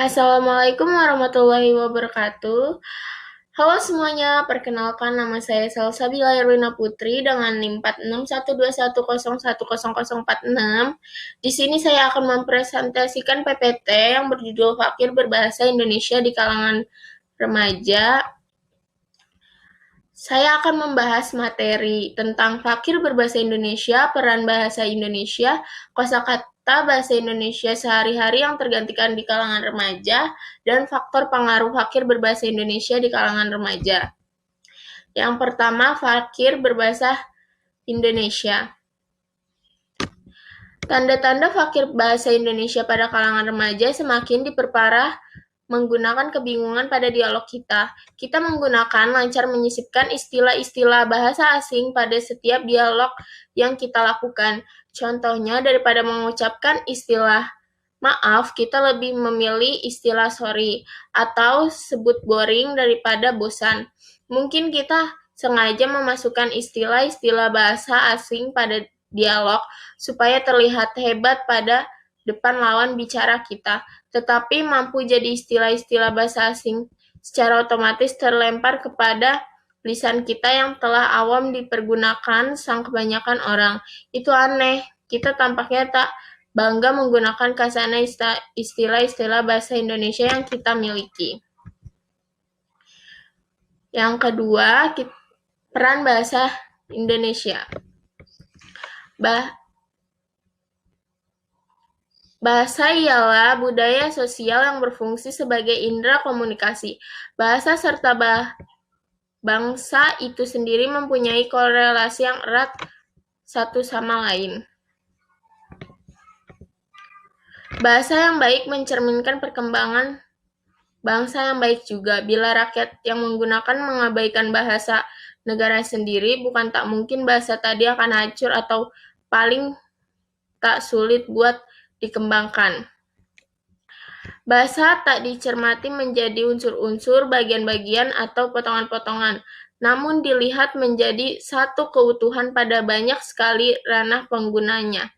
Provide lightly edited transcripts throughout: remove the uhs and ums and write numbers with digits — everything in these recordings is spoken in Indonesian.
Assalamualaikum warahmatullahi wabarakatuh. Halo semuanya, perkenalkan nama saya Salsabila Erwina Putri dengan NIM 4612101046. Di sini saya akan mempresentasikan PPT yang berjudul Fakir Berbahasa Indonesia di Kalangan Remaja. Saya akan membahas materi tentang fakir berbahasa Indonesia, peran bahasa Indonesia, kosakata bahasa Indonesia sehari-hari yang tergantikan di kalangan remaja, dan faktor pengaruh fakir berbahasa Indonesia di kalangan remaja. Yang pertama, fakir berbahasa Indonesia. Tanda-tanda fakir bahasa Indonesia pada kalangan remaja semakin diperparah menggunakan kebingungan pada dialog kita. Kita menggunakan lancar menyisipkan istilah-istilah bahasa asing pada setiap dialog yang kita lakukan. Contohnya, daripada mengucapkan istilah maaf, kita lebih memilih istilah sorry atau sebut boring daripada bosan. Mungkin kita sengaja memasukkan istilah-istilah bahasa asing pada dialog supaya terlihat hebat pada depan lawan bicara kita, tetapi mampu jadi istilah-istilah bahasa asing secara otomatis terlempar kepada lisan kita yang telah awam dipergunakan sang kebanyakan orang. Itu aneh, kita tampaknya tak bangga menggunakan kasana istilah-istilah bahasa Indonesia yang kita miliki. Yang kedua, peran bahasa Indonesia. Bahasa ialah budaya sosial yang berfungsi sebagai indera komunikasi. Bahasa serta bangsa itu sendiri mempunyai korelasi yang erat satu sama lain. Bahasa yang baik mencerminkan perkembangan bangsa yang baik juga. Bila rakyat yang mengabaikan bahasa negara sendiri, bukan tak mungkin bahasa tadi akan hancur atau paling tak sulit buat dikembangkan. Bahasa tak dicermati menjadi unsur-unsur, bagian-bagian, atau potongan-potongan, namun dilihat menjadi satu keutuhan pada banyak sekali ranah penggunanya.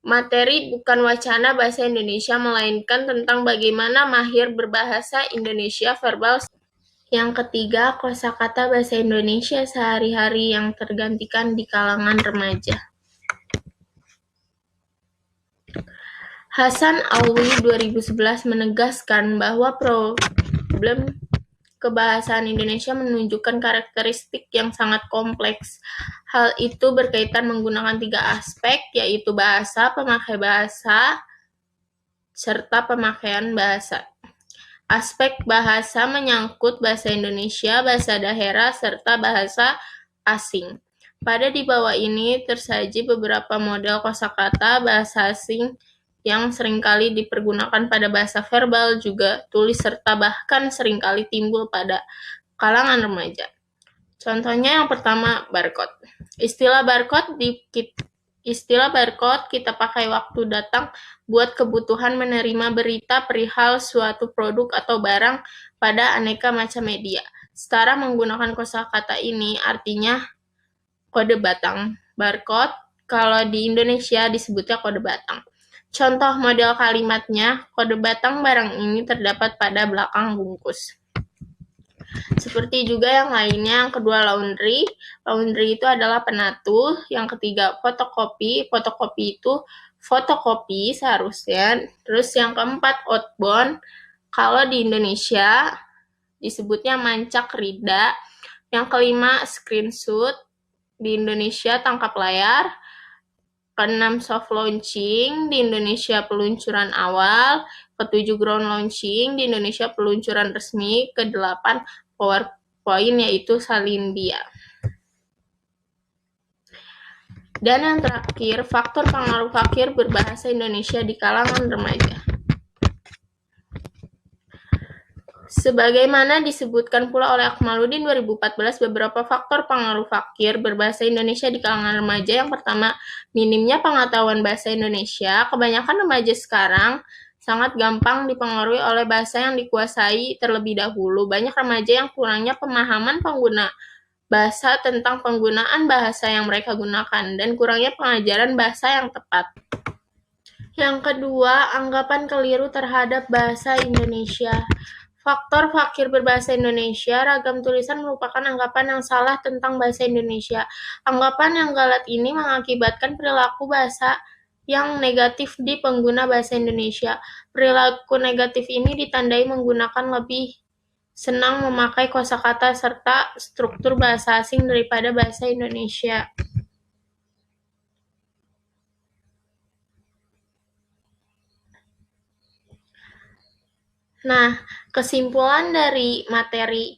Materi bukan wacana bahasa Indonesia, melainkan tentang bagaimana mahir berbahasa Indonesia verbal. Yang ketiga, kosakata bahasa Indonesia sehari-hari yang tergantikan di kalangan remaja. Hasan Alwi 2011 menegaskan bahwa problem kebahasaan Indonesia menunjukkan karakteristik yang sangat kompleks. Hal itu berkaitan menggunakan 3 aspek, yaitu bahasa, pemakai bahasa, serta pemakaian bahasa. Aspek bahasa menyangkut bahasa Indonesia, bahasa daerah, serta bahasa asing. Pada di bawah ini tersaji beberapa model kosakata bahasa asing yang seringkali dipergunakan pada bahasa verbal, juga tulis, serta bahkan seringkali timbul pada kalangan remaja. Contohnya yang pertama, barcode. Istilah barcode kita pakai waktu datang buat kebutuhan menerima berita perihal suatu produk atau barang pada aneka macam media. Setara menggunakan kosakata ini artinya kode batang. Barcode kalau di Indonesia disebutnya kode batang. Contoh model kalimatnya, kode batang barang ini terdapat pada belakang bungkus. Seperti juga yang lainnya. Yang kedua, laundry. Laundry itu adalah penatu. Yang ketiga, fotokopi. Fotokopi itu fotokopi seharusnya. Terus yang keempat, outbound. Kalau di Indonesia disebutnya mancak rida. Yang kelima, screenshot. Di Indonesia tangkap layar. Keenam, soft launching, di Indonesia peluncuran awal. Ketujuh, ground launching, di Indonesia peluncuran resmi. Kedelapan, PowerPoint, yaitu salin dia. Dan yang terakhir, faktor pengaruh fakir berbahasa Indonesia di kalangan remaja. Sebagaimana disebutkan pula oleh Akmaluddin 2014, beberapa faktor pengaruh fakir berbahasa Indonesia di kalangan remaja. Yang pertama, minimnya pengetahuan bahasa Indonesia. Kebanyakan remaja sekarang sangat gampang dipengaruhi oleh bahasa yang dikuasai terlebih dahulu. Banyak remaja yang kurangnya pemahaman pengguna bahasa tentang penggunaan bahasa yang mereka gunakan, dan kurangnya pengajaran bahasa yang tepat. Yang kedua, anggapan keliru terhadap bahasa Indonesia. Faktor fakir berbahasa Indonesia, ragam tulisan merupakan anggapan yang salah tentang bahasa Indonesia. Anggapan yang galat ini mengakibatkan perilaku bahasa yang negatif di pengguna bahasa Indonesia. Perilaku negatif ini ditandai menggunakan lebih senang memakai kosakata serta struktur bahasa asing daripada bahasa Indonesia. Nah, kesimpulan dari materi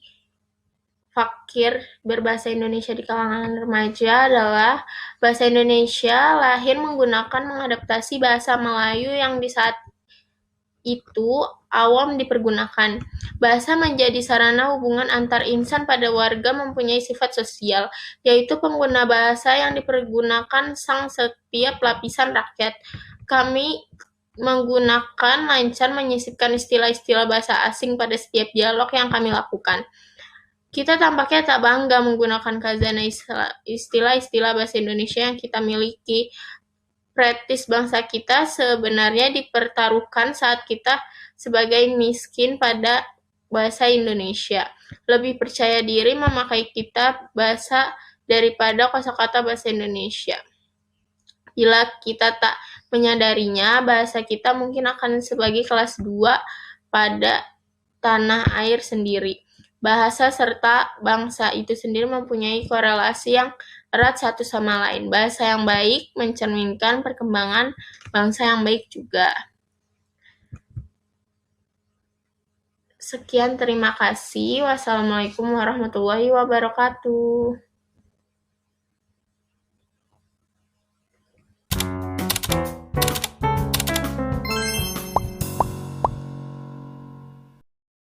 fakir berbahasa Indonesia di kalangan remaja adalah bahasa Indonesia lahir menggunakan mengadaptasi bahasa Melayu yang di saat itu awam dipergunakan. Bahasa menjadi sarana hubungan antar insan pada warga mempunyai sifat sosial, yaitu pengguna bahasa yang dipergunakan sang setiap lapisan rakyat. Kami menggunakan lancar menyisipkan istilah-istilah bahasa asing pada setiap dialog yang kami lakukan. Kita tampaknya tak bangga menggunakan khazanah istilah-istilah bahasa Indonesia yang kita miliki. Prestis bangsa kita sebenarnya dipertaruhkan saat kita sebagai miskin pada bahasa Indonesia. Lebih percaya diri memakai kitab bahasa daripada kosakata bahasa Indonesia. Bila kita tak menyadarinya, bahasa kita mungkin akan sebagai kelas 2 pada tanah air sendiri. Bahasa serta bangsa itu sendiri mempunyai korelasi yang erat satu sama lain. Bahasa yang baik mencerminkan perkembangan bangsa yang baik juga. Sekian, terima kasih. Wassalamualaikum warahmatullahi wabarakatuh.